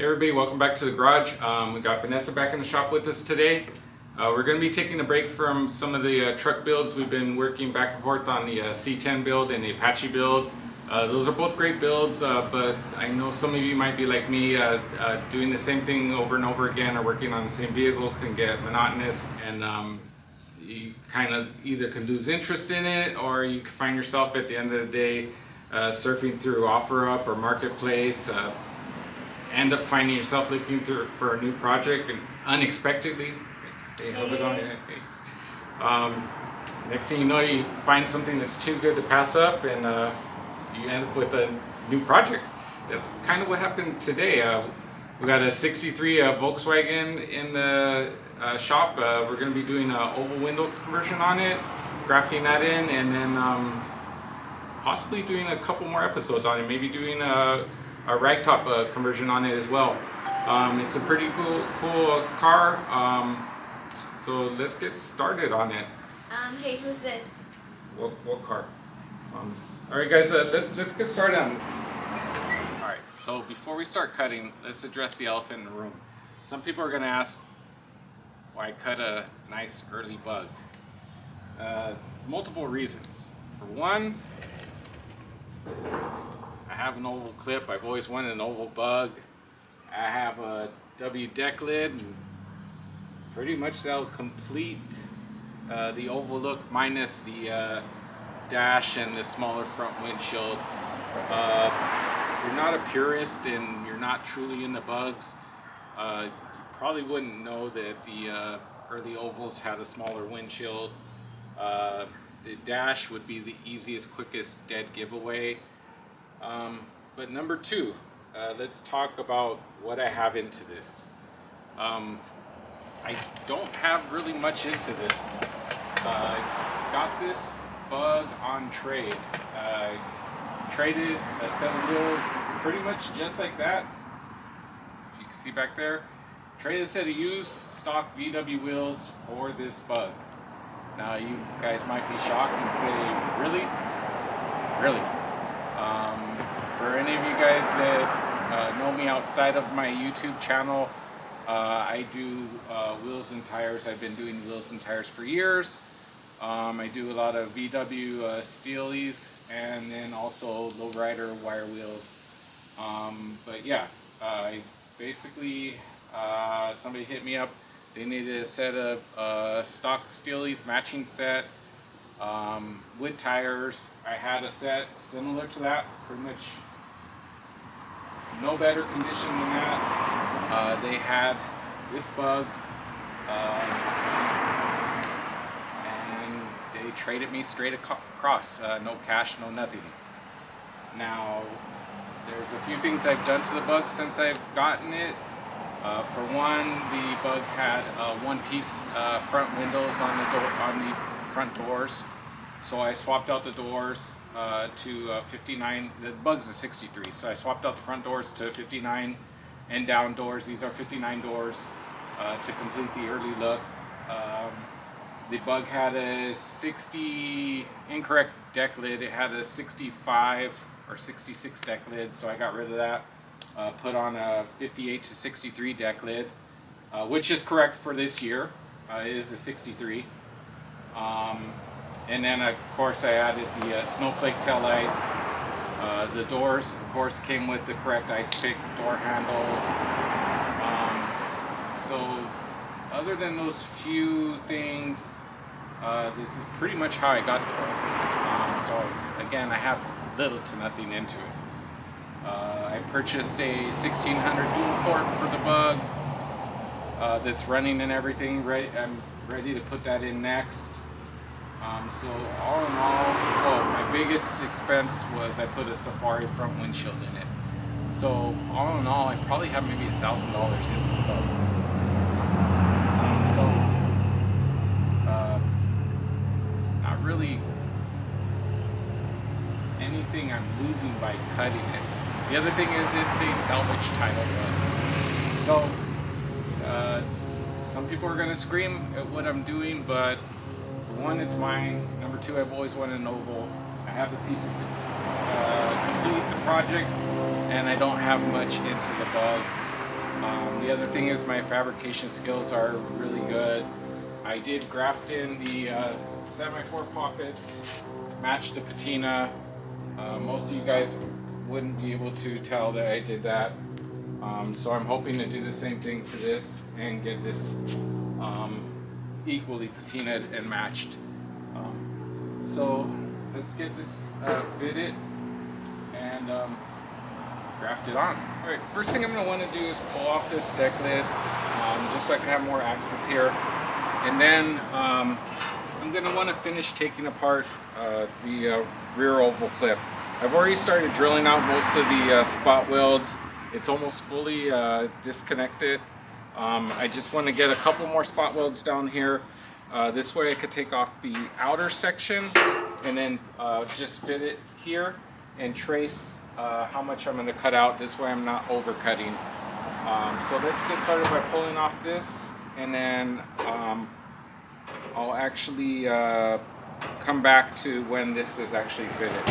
Everybody, welcome back to the garage. We got Vanessa back in the shop with us today. We're going to be taking a break from some of the truck builds. We've been working back and forth on the C10 build and the Apache build. Those are both great builds, but I know some of you might be like me, doing the same thing over and over again or working on the same vehicle can get monotonous, and you kind of either can lose interest in it, or you can find yourself at the end of the day surfing through OfferUp or Marketplace, end up finding yourself looking for a new project and unexpectedly. Hey, how's it going? Hey. Next thing you know, you find something that's too good to pass up, and you end up with a new project. That's kind of what happened today. We got a 63 Volkswagen in the shop. We're going to be doing an oval window conversion on it, grafting that in, and then possibly doing a couple more episodes on it, maybe doing a ragtop conversion on it as well. It's a pretty cool car, so let's get started on it. Hey, who's this? What car? Alright guys, let's get started on it. Alright, so before we start cutting, let's address the elephant in the room. Some people are going to ask why I cut a nice early bug. There's multiple reasons. For one, I have an oval clip. I've always wanted an oval bug. I have a W Decklid, and pretty much that'll complete the oval look minus the dash and the smaller front windshield. If you're not a purist and you're not truly into bugs, you probably wouldn't know that the early ovals had a smaller windshield. The dash would be the easiest, quickest dead giveaway. But number two, let's talk about what I have into this. I don't have really much into this. Got this bug on trade. Traded a set of wheels pretty much just like that. If you can see back there. Traded a set of used stock VW wheels for this bug. Now you guys might be shocked and say, really? Really? For any of you guys that know me outside of my YouTube channel, I do wheels and tires. I've been doing wheels and tires for years. I do a lot of VW steelies and then also lowrider wire wheels. But yeah, I basically, somebody hit me up. They needed a set of stock steelies, matching set, wood tires. I had a set similar to that, pretty much no better condition than that. They had this bug, and they traded me straight across, no cash, no nothing. Now, there's a few things I've done to the bug since I've gotten it. For one, the bug had one-piece front windows on the front doors, so I swapped out the doors to 59. The bug's a 63, so I swapped out the front doors to 59 and down doors. These are 59 doors to complete the early look. The bug had a 60 incorrect deck lid. It had a 65 or 66 deck lid, so I got rid of that. Put on a 58 to 63 deck lid, which is correct for this year. It is a 63. And then of course I added the snowflake tail lights. The doors of course came with the correct ice pick door handles. So other than those few things, this is pretty much how I got the bug. So again, I have little to nothing into it. I purchased a 1600 dual port for the bug that's running and everything. I'm ready to put that in next. So all in all, my biggest expense was I put a Safari front windshield in it. So all in all, I probably have maybe $1,000 into the bug. It's not really anything I'm losing by cutting it. The other thing is it's a salvage title bug. So some people are going to scream at what I'm doing, but for one, it's mine. Number two, I've always wanted an oval. I have the pieces to complete the project, and I don't have much into the bug. The other thing is my fabrication skills are really good. I did graft in the 7x4 pockets, matched the patina. Most of you guys wouldn't be able to tell that I did that. So I'm hoping to do the same thing to this and get this equally patinaed and matched. So let's get this fitted and graft it on. All right, first thing I'm going to want to do is pull off this deck lid just so I can have more access here. And then I'm going to want to finish taking apart the rear oval clip. I've already started drilling out most of the spot welds. It's almost fully disconnected. I just want to get a couple more spot welds down here. This way I could take off the outer section and then just fit it here and trace how much I'm going to cut out. This way I'm not overcutting. So let's get started by pulling off this, and then I'll actually come back to when this is actually fitted.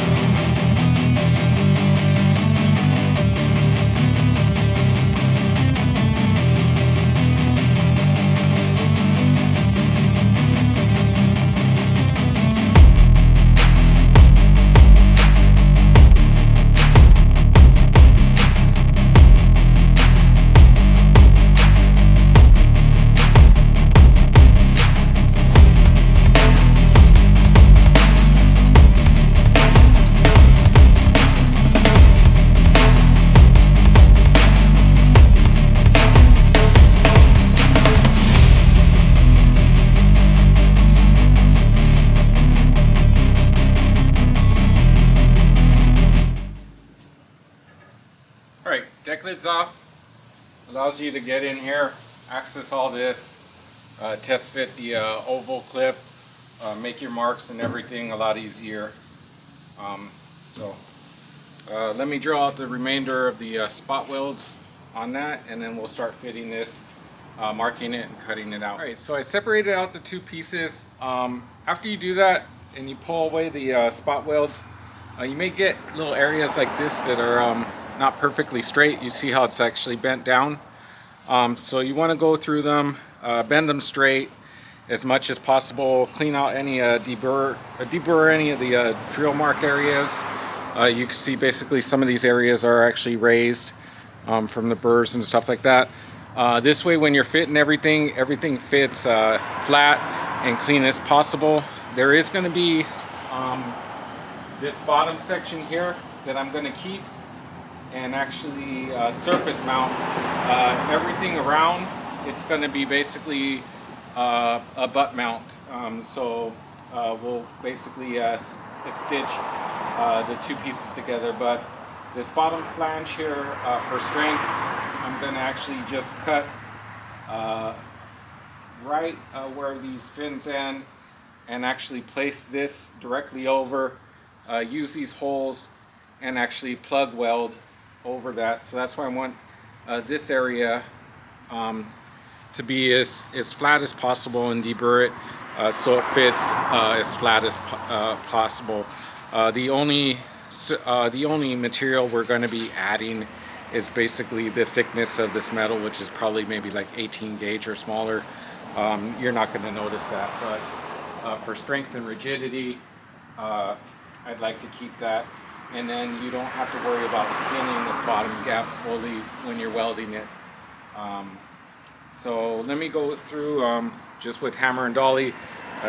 Alright, deck lid's off. Allows you to get in here, access all this, test fit the oval clip, make your marks and everything a lot easier. Let me drill out the remainder of the spot welds on that, and then we'll start fitting this, marking it and cutting it out. Alright, so I separated out the two pieces. After you do that and you pull away the spot welds, you may get little areas like this that are not perfectly straight. You see how it's actually bent down. So you want to go through them, bend them straight as much as possible, clean out any deburr any of the drill mark areas. You can see basically some of these areas are actually raised from the burrs and stuff like that. This way when you're fitting everything fits flat and clean as possible. There is going to be this bottom section here that I'm going to keep and actually surface mount everything around. It's going to be basically a butt mount. We'll basically stitch the two pieces together. But this bottom flange here for strength, I'm going to actually just cut right where these fins end and actually place this directly over, use these holes and actually plug weld over that. So that's why I want this area to be as flat as possible and deburr it so it fits as flat as possible. The only material we're going to be adding is basically the thickness of this metal, which is probably maybe like 18 gauge or smaller. You're not going to notice that, but for strength and rigidity, I'd like to keep that. And then you don't have to worry about sealing this bottom gap fully when you're welding it. So let me go through just with hammer and dolly,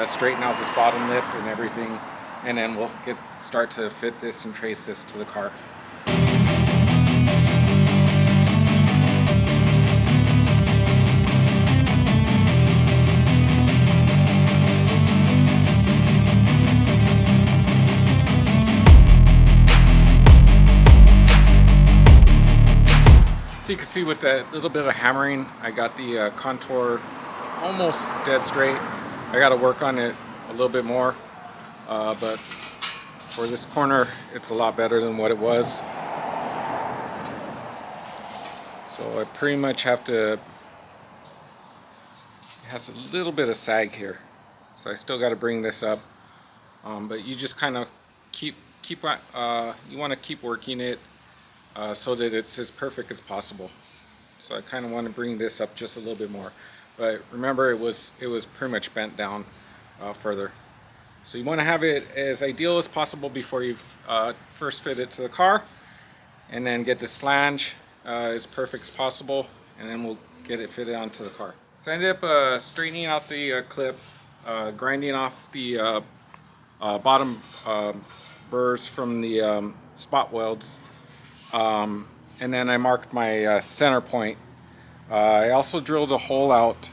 straighten out this bottom lip and everything, and then we'll start to fit this and trace this to the car. So you can see with that little bit of hammering, I got the contour almost dead straight. I got to work on it a little bit more, but for this corner, it's a lot better than what it was. So I pretty much have to, it has a little bit of sag here. So I still got to bring this up, but you just kind of you want to keep working it so that it's as perfect as possible. So I kind of want to bring this up just a little bit more. But remember, it was pretty much bent down further. So you want to have it as ideal as possible before you first fit it to the car, and then get this flange as perfect as possible, and then we'll get it fitted onto the car. So I ended up straightening out the clip, grinding off the bottom burrs from the spot welds, and then I marked my center point. I also drilled a hole out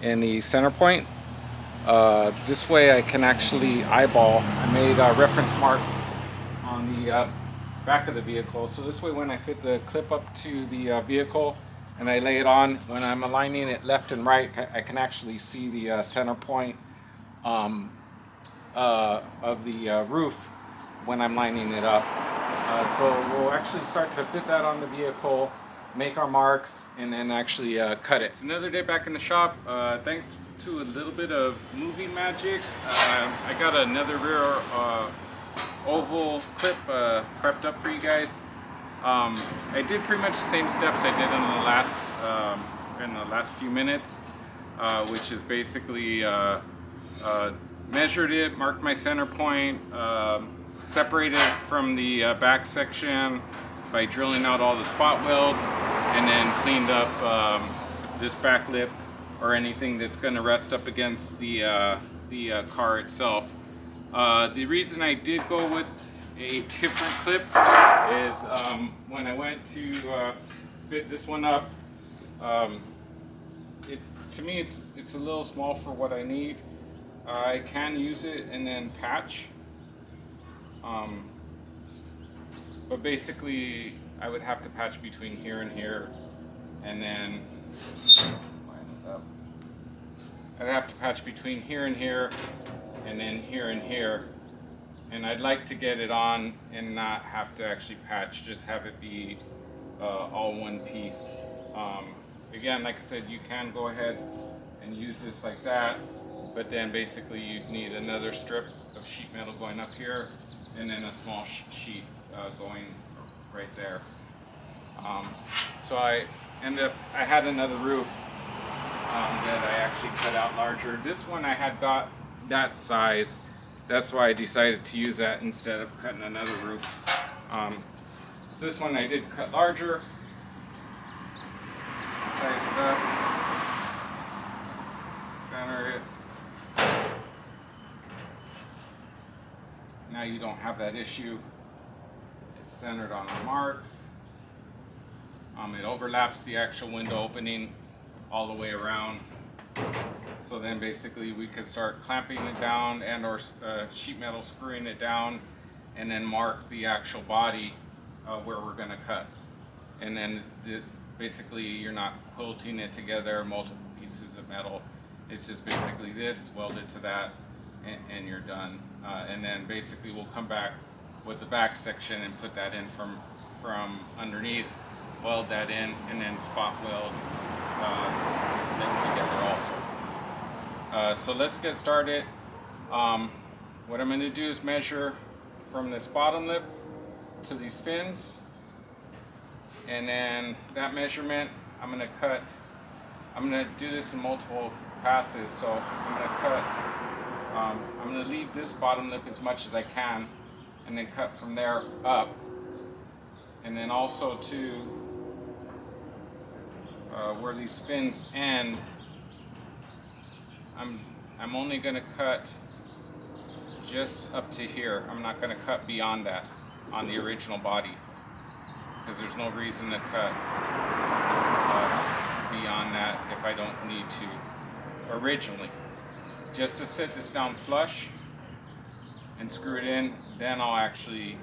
in the center point. This way I can actually eyeball. I made reference marks on the back of the vehicle, so this way when I fit the clip up to the vehicle and I lay it on, when I'm aligning it left and right, I can actually see the center point of the roof when I'm lining it up. So we'll actually start to fit that on the vehicle, make our marks, and then actually cut it. It's another day back in the shop. Thanks to a little bit of movie magic, I got another rear oval clip prepped up for you guys. I did pretty much the same steps I did in the last few minutes, which is basically measured it, marked my center point, separated it from the back section by drilling out all the spot welds, and then cleaned up this back lip or anything that's going to rest up against the car itself. The reason I did go with a different clip is when I went to fit this one up, to me it's a little small for what I need. I can use it and then patch, but basically I would have to patch between here and here, and then I'd have to patch between here and here, and then here and here, and I'd like to get it on and not have to actually patch, just have it be all one piece. Again, like I said, you can go ahead and use this like that, but then basically you'd need another strip of sheet metal going up here, and then a small sheet going right there. So I had another roof that I actually cut out larger. This one I had got that size. That's why I decided to use that instead of cutting another roof. So this one I did cut larger, size it up, center it. Now you don't have that issue. It's centered on the marks. It overlaps the actual window opening all the way around. So then basically we could start clamping it down and or sheet metal screwing it down, and then mark the actual body where we're going to cut. And then basically you're not quilting it together, multiple pieces of metal. It's just basically this, weld it to that, and you're done. And then basically we'll come back with the back section and put that in from underneath, weld that in, and then spot weld this thing together also. So let's get started. What I'm going to do is measure from this bottom lip to these fins, and then that measurement I'm going to cut. I'm going to do this in multiple passes, so I'm going to cut. I'm going to leave this bottom lip as much as I can, and then cut from there up, and then also to where these fins end. I'm only going to cut just up to here. I'm not going to cut beyond that on the original body, because there's no reason to cut beyond that if I don't need to originally. Just to set this down flush and screw it in, then I'll actually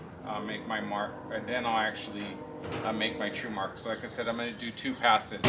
make my mark, and then I'll actually make my true mark. So like I said, I'm going to do 2 passes.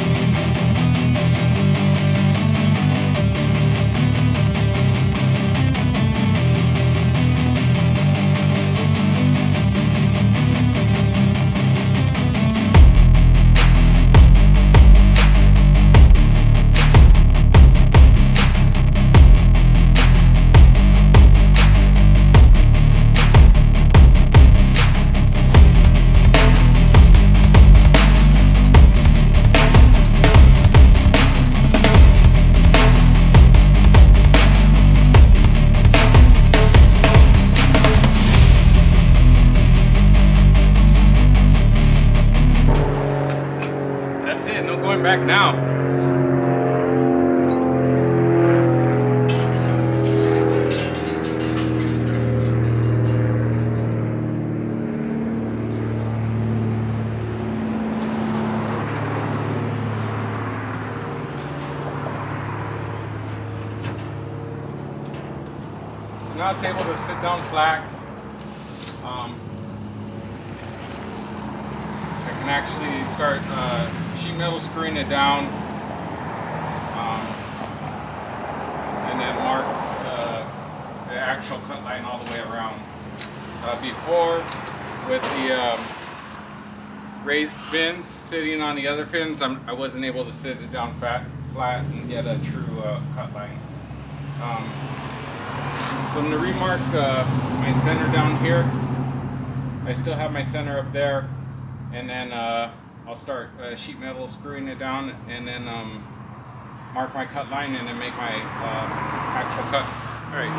So now it's able to sit down flat. I can actually start sheet metal screwing it down, and then mark the actual cut line all the way around. Before, with the raised fins sitting on the other fins, I wasn't able to sit it down flat and get a true cut line. So I'm going to remark my center down here. I still have my center up there, and then I'll start sheet metal screwing it down, and then mark my cut line, and then make my actual cut. Alright,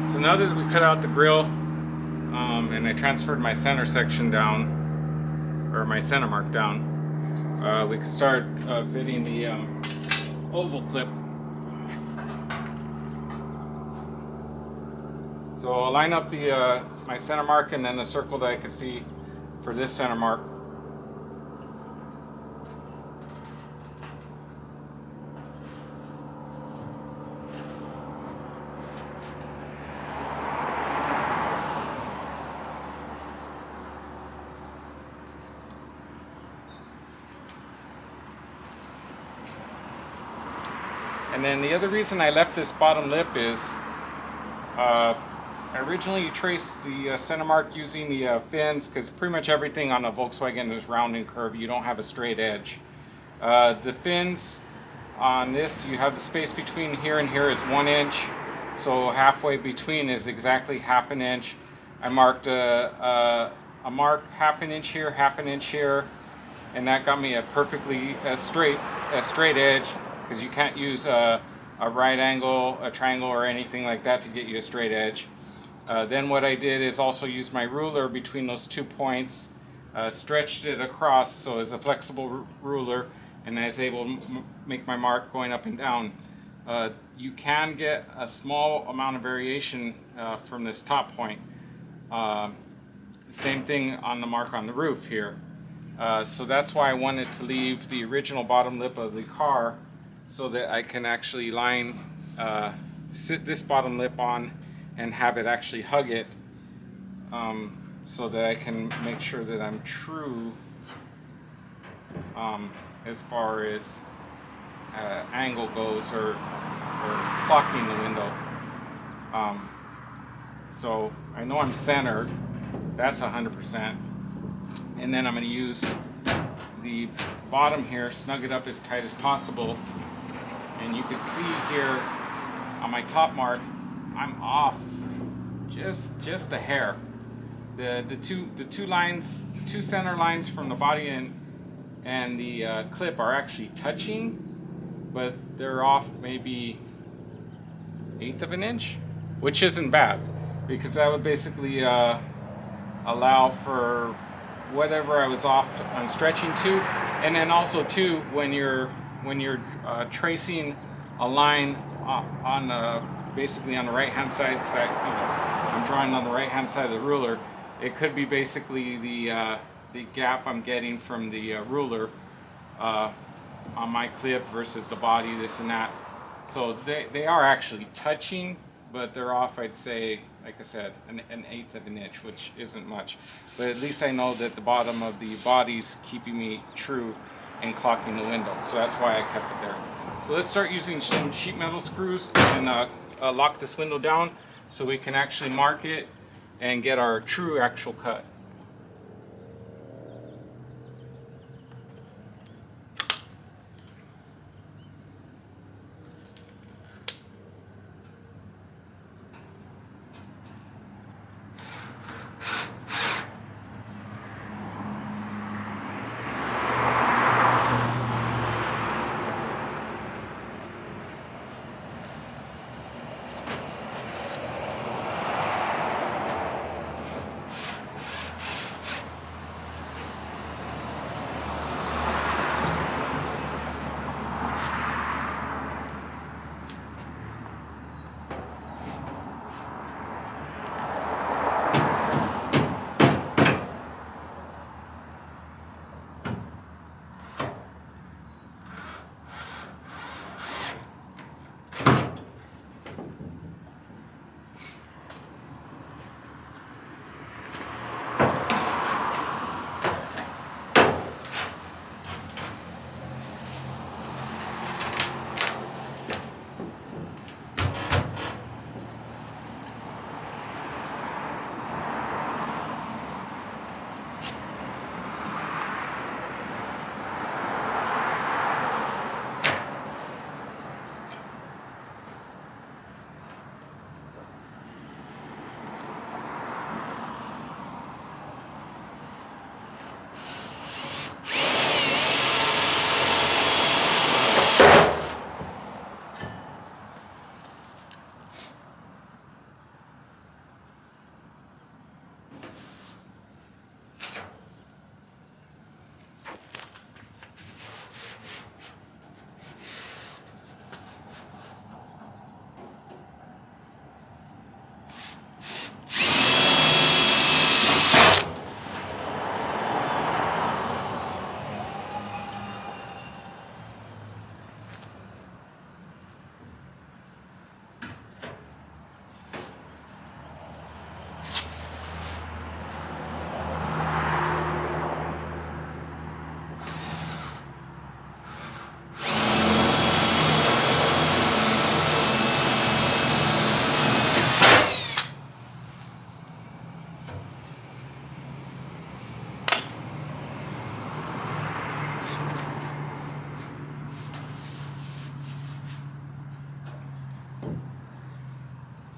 so now that we cut out the grill, and I transferred my center section down, or my center mark down, we can start fitting the oval clip. So I'll line up the my center mark and then the circle that I can see for this center mark. And then the other reason I left this bottom lip is I originally traced the center mark using the fins, because pretty much everything on a Volkswagen is round and curved. You don't have a straight edge. The fins on this, you have the space between here and here is 1 inch. So halfway between is exactly ½ an inch. I marked a mark ½ an inch here, ½ an inch here, and that got me a perfectly straight edge, because you can't use a right angle, a triangle, or anything like that to get you a straight edge. Then what I did is also use my ruler between those 2 points, stretched it across so it's a flexible ruler, and I was able to make my mark going up and down. You can get a small amount of variation from this top point. Same thing on the mark on the roof here. So that's why I wanted to leave the original bottom lip of the car so that I can actually sit this bottom lip on and have it actually hug it, so that I can make sure that I'm true as far as angle goes, or clocking the window. So I know I'm centered, that's 100%, and then I'm going to use the bottom here, snug it up as tight as possible, and you can see here on my top mark I'm off just a hair. The two lines, the two center lines from the body and the clip are actually touching, but they're off maybe 1/8 of an inch, which isn't bad, because that would basically allow for whatever I was off on stretching to. And then also too, when you're tracing a line on basically on the right hand side, because I'm drawing on the right hand side of the ruler, it could be basically the gap I'm getting from the ruler on my clip versus the body, this and that. So they are actually touching, but they're off, I'd say, like I said, an 1/8 of an inch, which isn't much. But at least I know that the bottom of the body's keeping me true and clocking the window. So that's why I kept it there. So let's start using some sheet metal screws and lock this window down so we can actually mark it and get our true actual cut.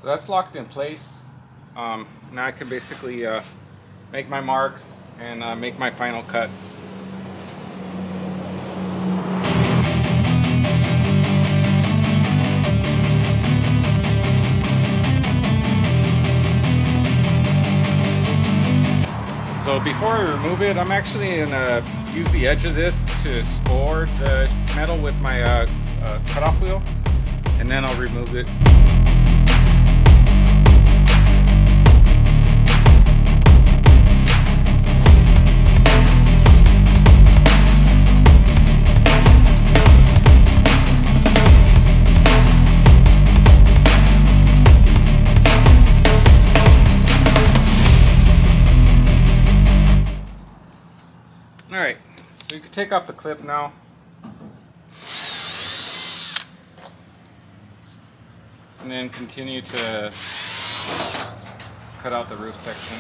So that's locked in place. Now I can basically make my marks and make my final cuts. So before I remove it, I'm actually gonna use the edge of this to score the metal with my cutoff wheel, and then I'll remove it. Alright, so you can take off the clip now. And then continue to cut out the roof section.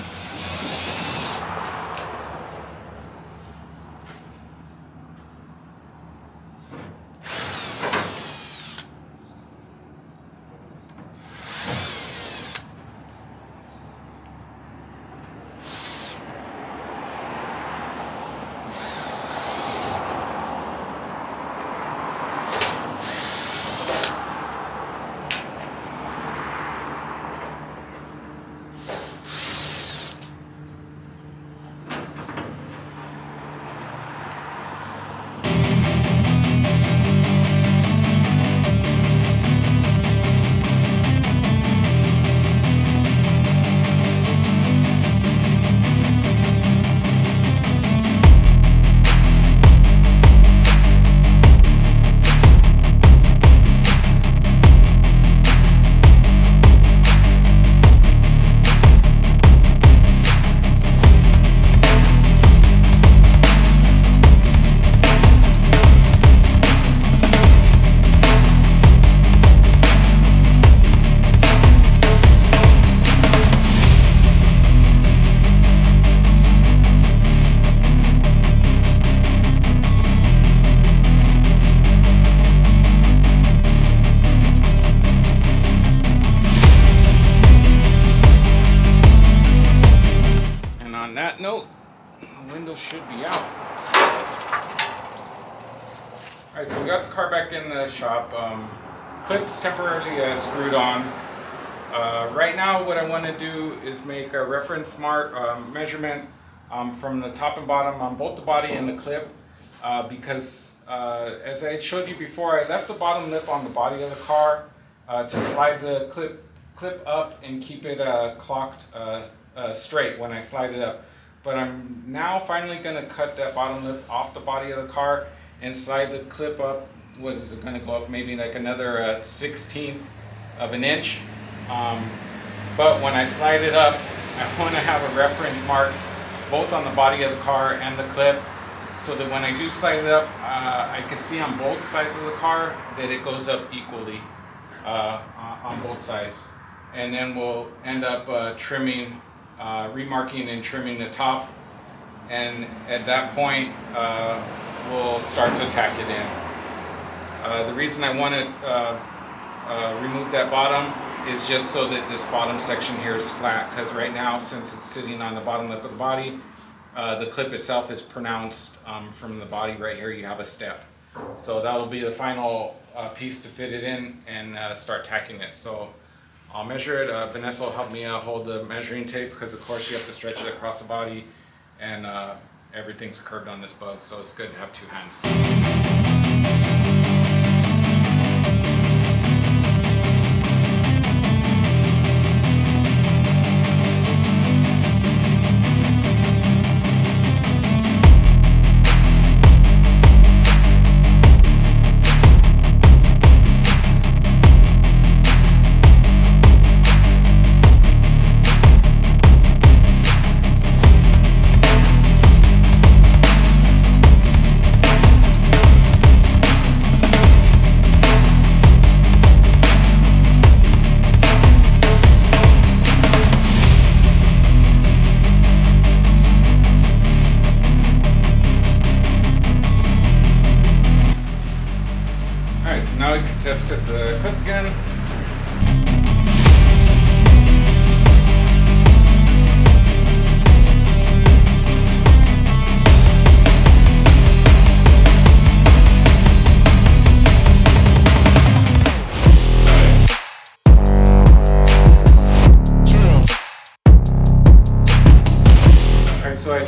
Note, the window should be out. Alright, so we got the car back in the shop. Clips temporarily screwed on. Right now what I want to do is make a reference mark measurement from the top and bottom on both the body and the clip, because as I showed you before, I left the bottom lip on the body of the car to slide the clip up and keep it clocked straight when I slide it up. But I'm now finally going to cut that bottom lip off the body of the car and slide the clip up. What is it going to go up? Maybe like another 1/16 of an inch. But when I slide it up, I want to have a reference mark both on the body of the car and the clip, so that when I do slide it up, I can see on both sides of the car that it goes up equally on both sides. And then we'll end up trimming, remarking and trimming the top, and at that point we'll start to tack it in. The reason I want to remove that bottom is just so that this bottom section here is flat, because right now, since it's sitting on the bottom lip of the body, the clip itself is pronounced from the body right here. You have a step, so that will be the final piece to fit it in and start tacking it. So I'll measure it. Vanessa will help me hold the measuring tape, because of course you have to stretch it across the body, and everything's curved on this bug, so it's good to have two hands.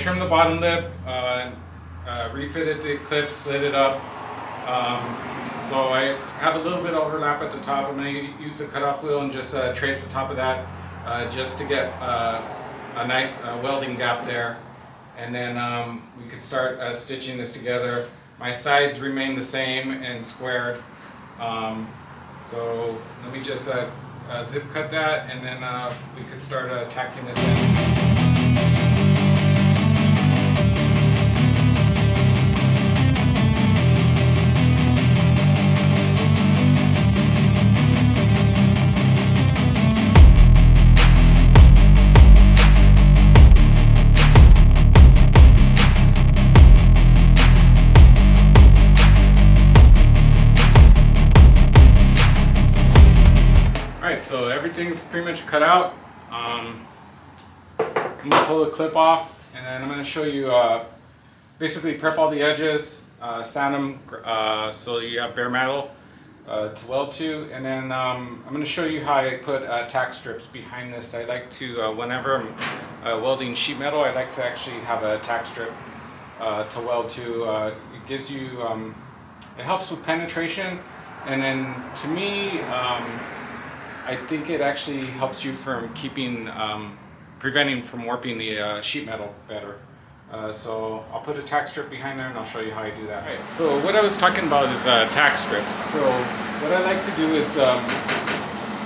trimmed the bottom lip, refitted the clip, slid it up. So I have a little bit of overlap at the top. I'm going to use the cutoff wheel and just trace the top of that just to get a nice welding gap there. And then we could start stitching this together. My sides remain the same and squared. So let me just zip cut that, and then we could start tacking this in. So everything's pretty much cut out. I'm gonna pull the clip off, and then I'm gonna show you basically prep all the edges, sand them so you have bare metal to weld to, and then I'm gonna show you how I put tack strips behind this. I like to, whenever I'm welding sheet metal, I like to actually have a tack strip to weld to. It gives you, it helps with penetration, and then to me, I think it actually helps you from keeping, preventing from warping the sheet metal better. So I'll put a tack strip behind there and I'll show you how I do that. All right, so what I was talking about is tack strips. So what I like to do is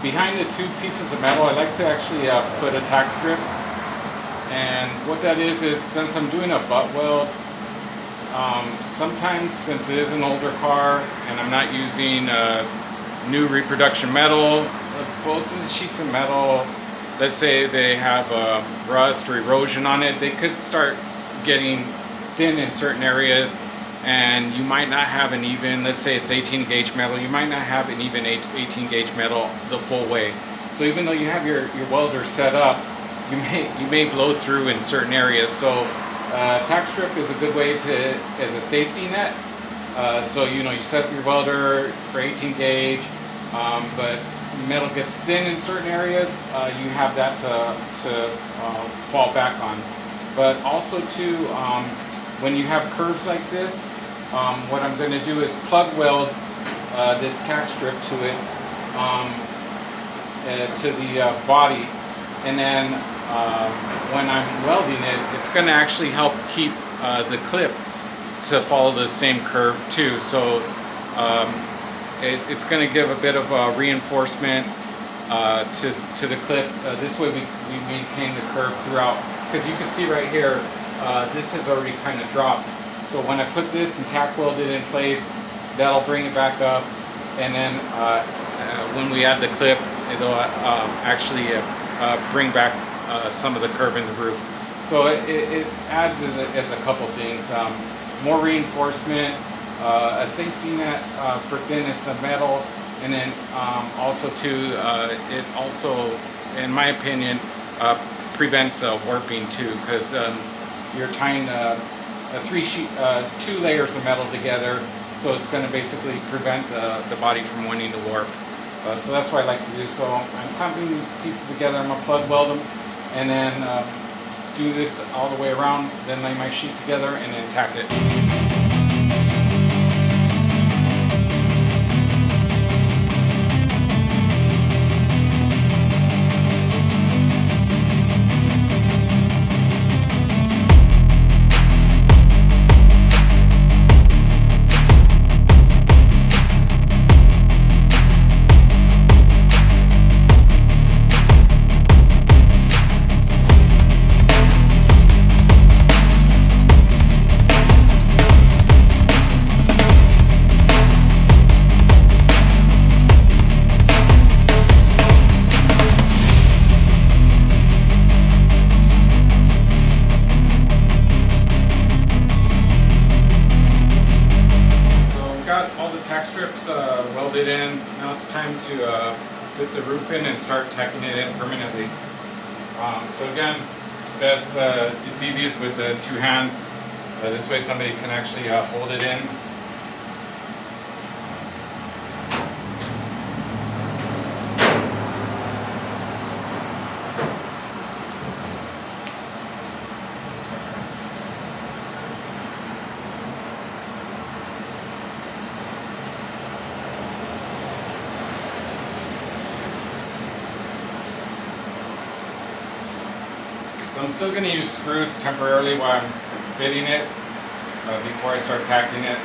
behind the two pieces of metal, I like to actually put a tack strip. And what that is since I'm doing a butt weld, sometimes since it is an older car and I'm not using new reproduction metal, both of the sheets of metal, let's say they have rust or erosion on it, they could start getting thin in certain areas, and you might not have an even, let's say it's 18 gauge metal, you might not have an even 18 gauge metal the full way. So even though you have your welder set up, you may blow through in certain areas. So tack strip is a good way to, as a safety net. So you set up your welder for 18 gauge, but metal gets thin in certain areas, you have that to fall back on. But also too, when you have curves like this, what I'm going to do is plug weld this tack strip to it, to the body, and then when I'm welding it, it's going to actually help keep the clip to follow the same curve too. So it's going to give a bit of reinforcement to the clip. This way we maintain the curve throughout. Because you can see right here, this has already kind of dropped. So when I put this and tack weld it in place, that'll bring it back up. And then when we add the clip, it'll actually bring back some of the curve in the roof. So it adds as a couple things. More reinforcement, a safety net for thinness of metal, and then also too, it also, in my opinion, prevents warping too, because you're tying two layers of metal together, so it's going to basically prevent the body from wanting to warp. So that's what I like to do. So I'm clamping these pieces together, I'm going to plug weld them, and then do this all the way around, then lay my sheet together and then tack it. Welded in. Now it's time to fit the roof in and start tacking it in permanently. So again, it's best, it's easiest with the two hands. This way somebody can actually hold it in. So I'm still going to use screws temporarily while I'm fitting it before I start tacking it.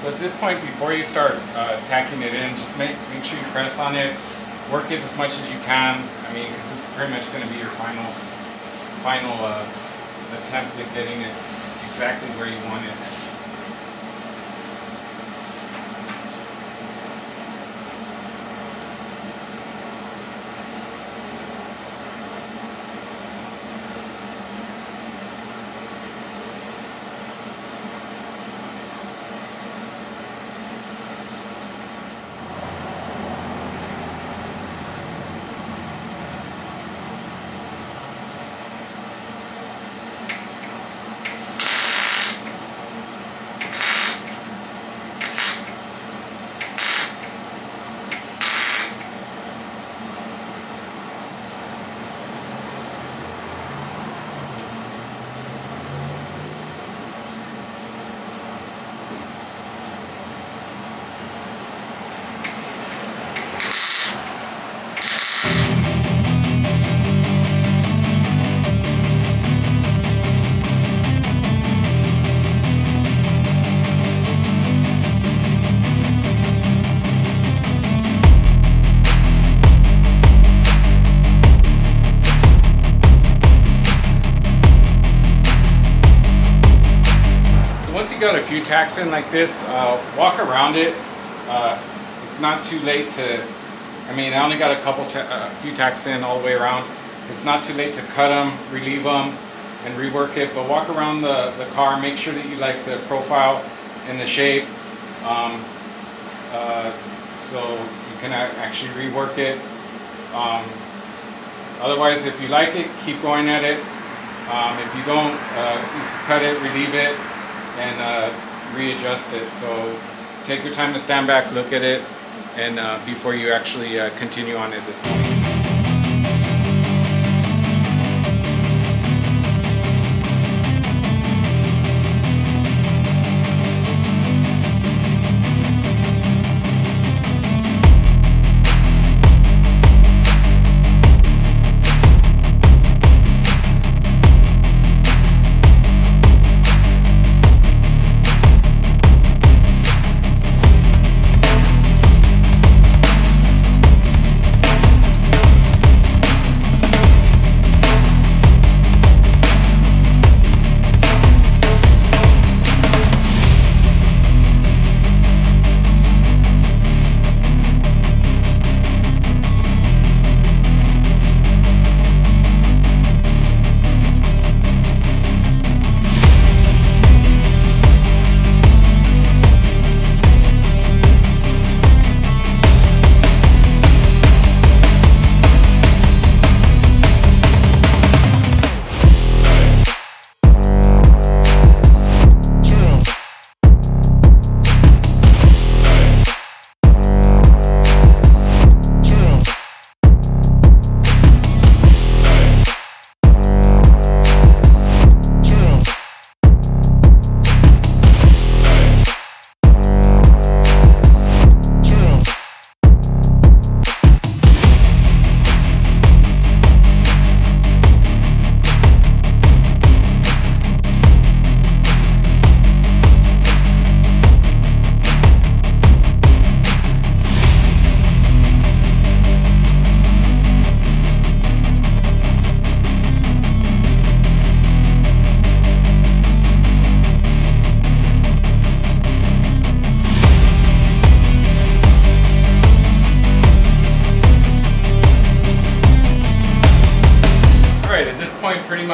So at this point, before you start tacking it in, just make sure you press on it, work it as much as you can. I mean, because this is pretty much going to be your final attempt at getting it exactly where you want it. Got a few tacks in like this, walk around it. It's not too late to, I mean, I only got a few tacks in all the way around. It's not too late to cut them, relieve them, and rework it, but walk around the car, make sure that you like the profile and the shape, so you can actually rework it. Otherwise, if you like it, keep going at it. If you don't, you can cut it, relieve it, and readjust it. So take your time to stand back, look at it, and before you actually continue on at this point.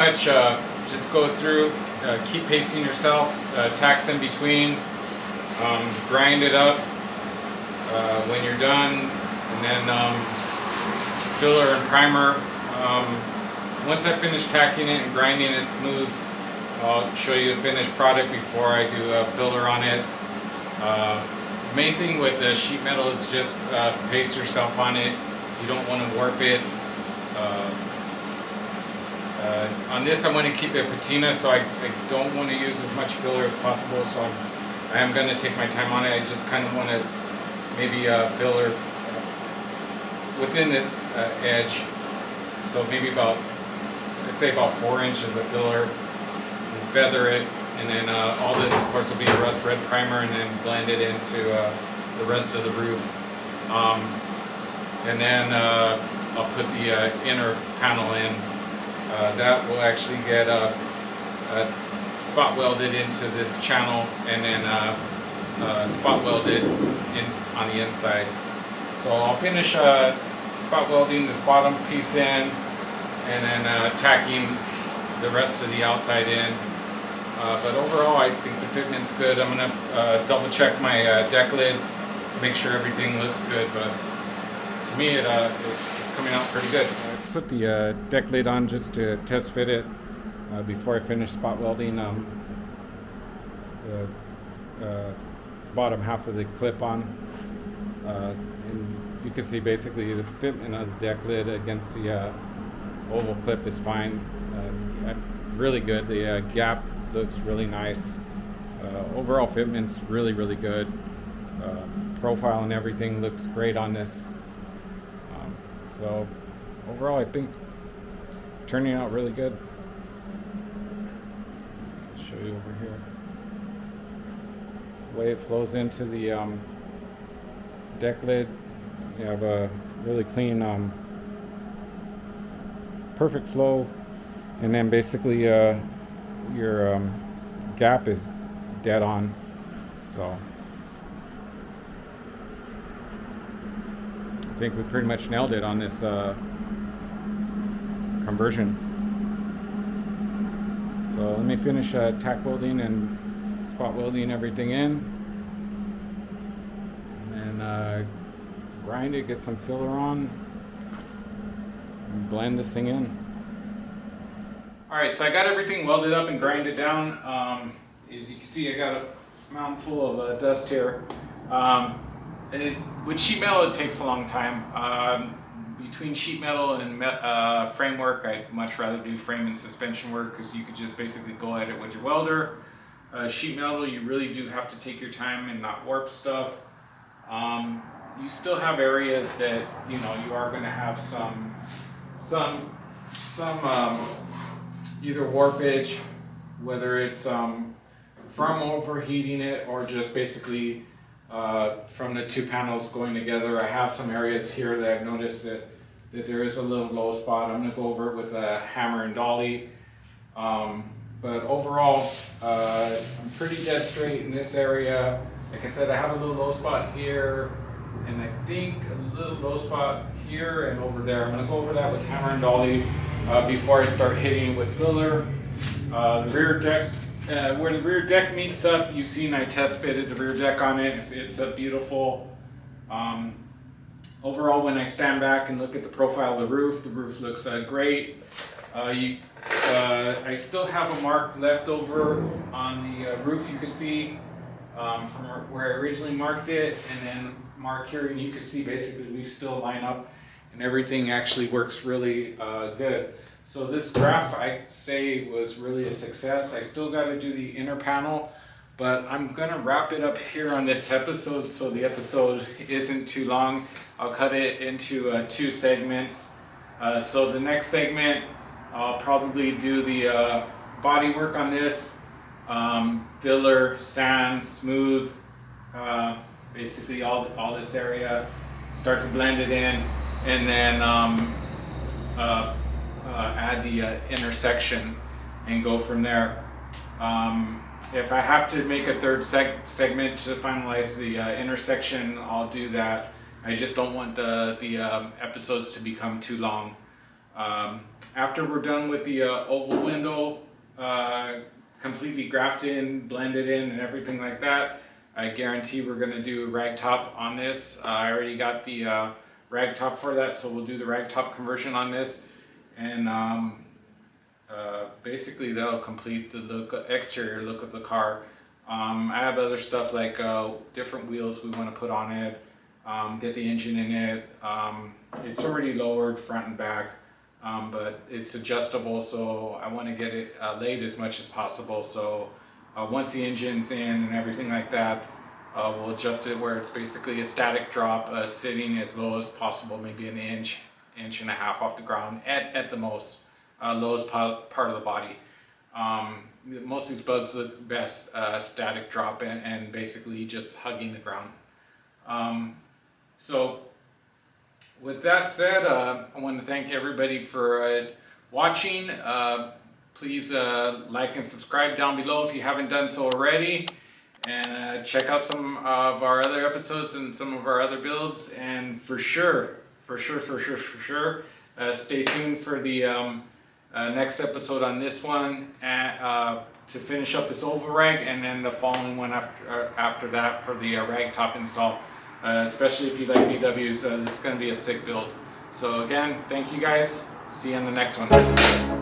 much just go through, keep pacing yourself, tacks in between, grind it up when you're done, and then filler and primer. Once I finish tacking it and grinding it smooth, I'll show you the finished product before I do a filler on it. Main thing with the sheet metal is just pace yourself on it. You don't want to warp it. On this I want to keep it patina, so I don't want to use as much filler as possible, so I am going to take my time on it. I just kind of want to maybe filler within this edge, so maybe about, I'd say about 4 inches of filler, and feather it, and then all this of course will be a rust red primer, and then blend it into the rest of the roof. And then I'll put the inner panel in. That will actually get spot welded into this channel, and then spot welded in on the inside. So I'll finish spot welding this bottom piece in, and then tacking the rest of the outside in. But overall, I think the fitment's good. I'm gonna double check my Decklid, make sure everything looks good. But to me, it's coming out pretty good. I put the Decklid on just to test fit it before I finish spot welding the bottom half of the clip on. And you can see basically the fitment of the Decklid against the oval clip is fine. Really good. The gap looks really nice. Overall fitment's really good. Profile and everything looks great on this. So overall I think it's turning out really good. I'll show you over here. The way it flows into the Decklid, you have a really clean, perfect flow, and then basically your gap is dead on. So I think we pretty much nailed it on this conversion. So let me finish tack welding and spot welding everything in, and then grind it, get some filler on, and blend this thing in. Alright, so I got everything welded up and grinded down. As you can see, I got a mountain full of dust here. With sheet metal, it takes a long time. Between sheet metal and framework, I'd much rather do frame and suspension work, because you could just basically go at it with your welder. Sheet metal, you really do have to take your time and not warp stuff. You still have areas that you are going to have some either warpage, whether it's from overheating it or just basically from the two panels going together. I have some areas here that I've noticed that there is a little low spot. I'm going to go over it with a hammer and dolly. But overall, I'm pretty dead straight in this area. Like I said, I have a little low spot here, and I think a little low spot here and over there. I'm going to go over that with hammer and dolly before I start hitting with filler. The rear deck, where the rear deck meets up, you've seen I test fitted the rear deck on it. It fits up beautiful. Overall, when I stand back and look at the profile of the roof looks great. I still have a mark left over on the roof, you can see from where I originally marked it, and then mark here, and you can see basically we still line up and everything actually works really good. So this graft, I say, was really a success. I still got to do the inner panel, but I'm gonna wrap it up here on this episode so the episode isn't too long. I'll cut it into 2 segments. So the next segment, I'll probably do the body work on this, filler, sand, smooth, basically all this area, start to blend it in, and then add the intersection and go from there. If I have to make a third segment to finalize the intersection, I'll do that. I just don't want the episodes to become too long. After we're done with the oval window, completely grafted in, blended in, and everything like that, I guarantee we're going to do a rag top on this. I already got the rag top for that, so we'll do the rag top conversion on this, and basically that'll complete the exterior look of the car. I have other stuff like different wheels we want to put on it, get the engine in it. It's already lowered front and back, but it's adjustable, so I want to get it laid as much as possible. So once the engine's in and everything like that, we'll adjust it where it's basically a static drop, sitting as low as possible, maybe an inch and a half off the ground at the most, lowest part of the body. Most of these bugs look best static drop and basically just hugging the ground. So with that said, I want to thank everybody for watching. Please like and subscribe down below if you haven't done so already, and check out some of our other episodes and some of our other builds, and for sure, stay tuned for the next episode on this one, to finish up this oval rag, and then the following one after that for the rag top install. Especially if you like VWs, this is going to be a sick build. So again, thank you guys. See you on the next one.